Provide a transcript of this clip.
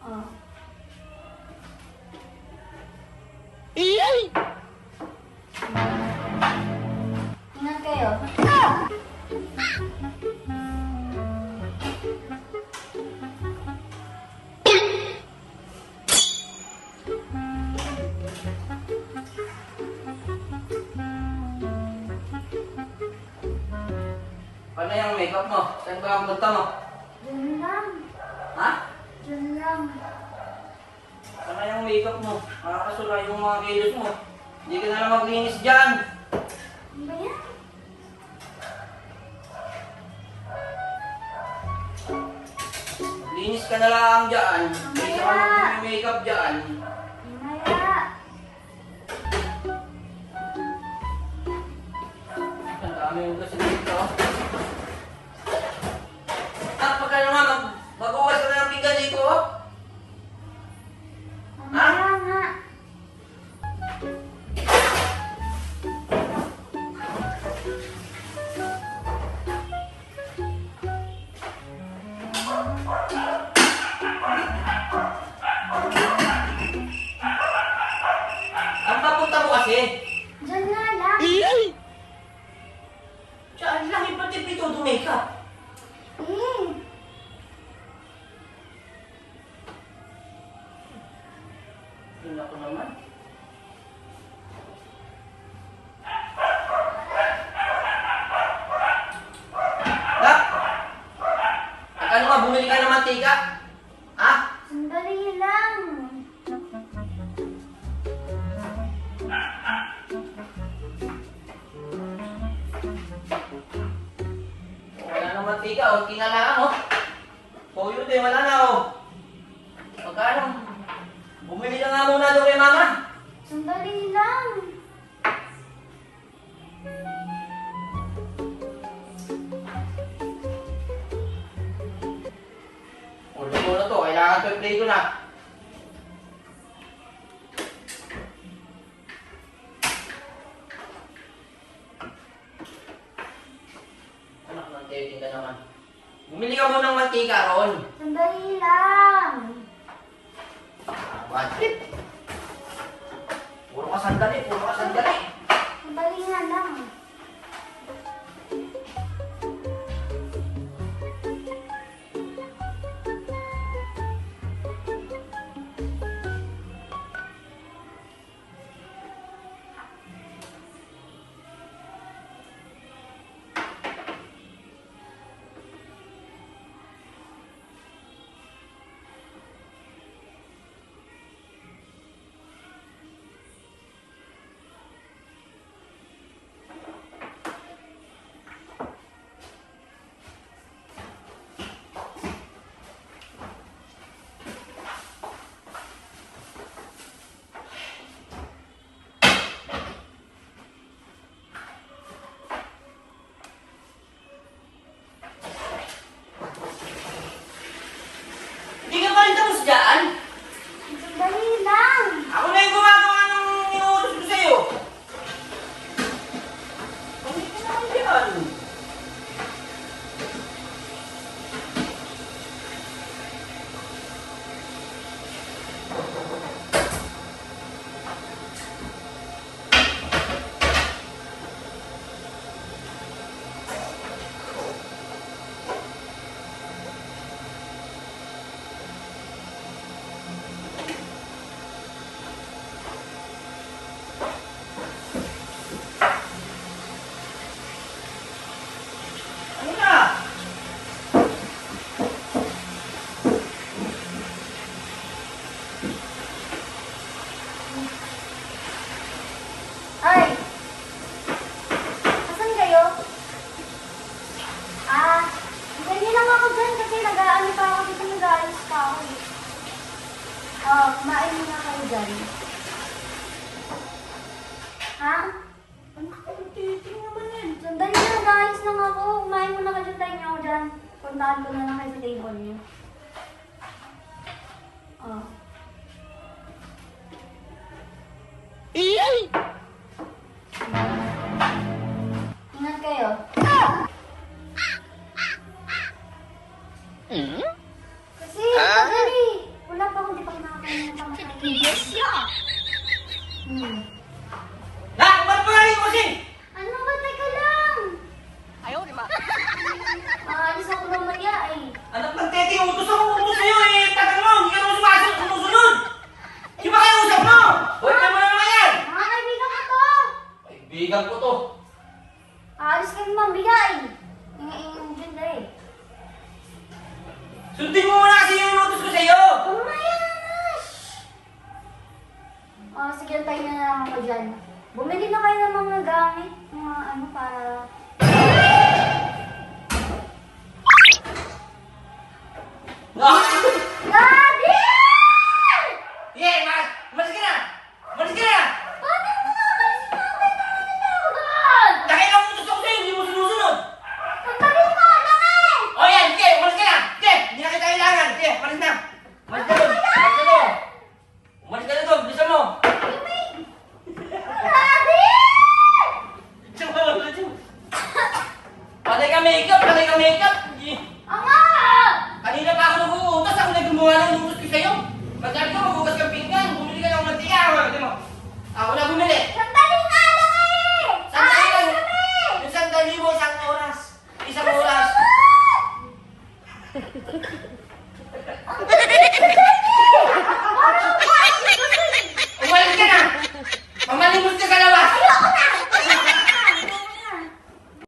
Oh. Iyay! Ingat kayo. Paano yung makeup mo? Saan ba ang punta mo? Diyan lang. Ha? Diyan lang. Paano yung makeup mo? Makakasula yung mga kilos mo. Hindi ka na lang maglinis dyan. Ano ba yan? Linis ka na lang dyan. Hindi ka mag-makeup dyan. Mamaya. Ang dami yung kasi dito. At pagka nga mag-uwas ka na ng pinggan dito. Mamaya nga. Ang papunta mo kasi. Diyan nga lang. Iyay! Saan lang yung pati pito makeup. Eh. Tingnan ko naman. Nak! Ano nga, bumili ka ng mantika? Ha? Sandali lang. Wala nang mantika, o tinalaan, oh. So yun din, wala na, oh. Magkano? Bumili ka nga muna doon kay mama. Sandali lang. Ulo ko na to, kailangan to i-play ko na. Anak, nantiyakin ka naman. Bumili ka muna ng mantika ron. Sandali lang. One trip. Puro ka sandali, puro ka sandali. Sandali nga lang. Hindi ka pa rin tapos dyan? Sandali lang. Ako na yung gumagawa ng inuutos ko sa'yo. Hindi ka naman dyan. Ano na? Ay! Asan kayo? Ah, ganyan lang ako dyan kasi nag-aano pa ako dito, nag-aalis pa ako eh. Oh, kumain muna kayo dyan. Ha? Ang titing naman yan. Sandali na, nag-aalis lang ako. Kumain muna kayo dyan, tayo niyo ako dyan. Puntahan ko na lang kayo sa table niyo. Oh. Iyay! Ingat kayo. Hmm? Kasi, sandali. Wala pa Yes, yeah. Nak, ba't mo narinig mo kasi? Ano ba? Teka lang. Aalis ako mamaya eh. Anak ng tete, utos sa'yo eh. Tagal mo, hindi ka mo sumusunod. Di ba kayo usap mo? Huwag ka mo naman yan. Mga kaibigan ko to. Kaibigan ko to. Aalis kami mamaya eh. Ingay-ingay dyan eh. Sundin mo muna kasi yung utos ko sa'yo. Mamaya na! Sige, tayo na lang ako dyan. Bumili na kayo ng mga gamit. Mga ano para... Daddy! Yeah, malis ka na! Malis ka na! Bakit mo nga? Malis na ako. Nakakita na ako doon! Dahil ang utos ako sa'yo, hindi mo sinusunod. Ang tagal mo! Laki! O yan, sige, malis ka na! Sige, hindi na kita kailangan. Sige, malis na. Malis ka doon. Malis ka doon. Malis ka na doon, bilisan mo. Daddy! Patay ka makeup, patay ka makeup. Ama! Kanina pa ako nag-uutos, ako na gumawa ng utos ko sa'yo. Magkano ka, magbukas kang pinggan, bumili ka ng mantika. Ano mo? Ako na bumili. Sandali nga lang eh! Sandali lang. Aalis kami! Yung sandali mo, isang oras. Isang oras. Ang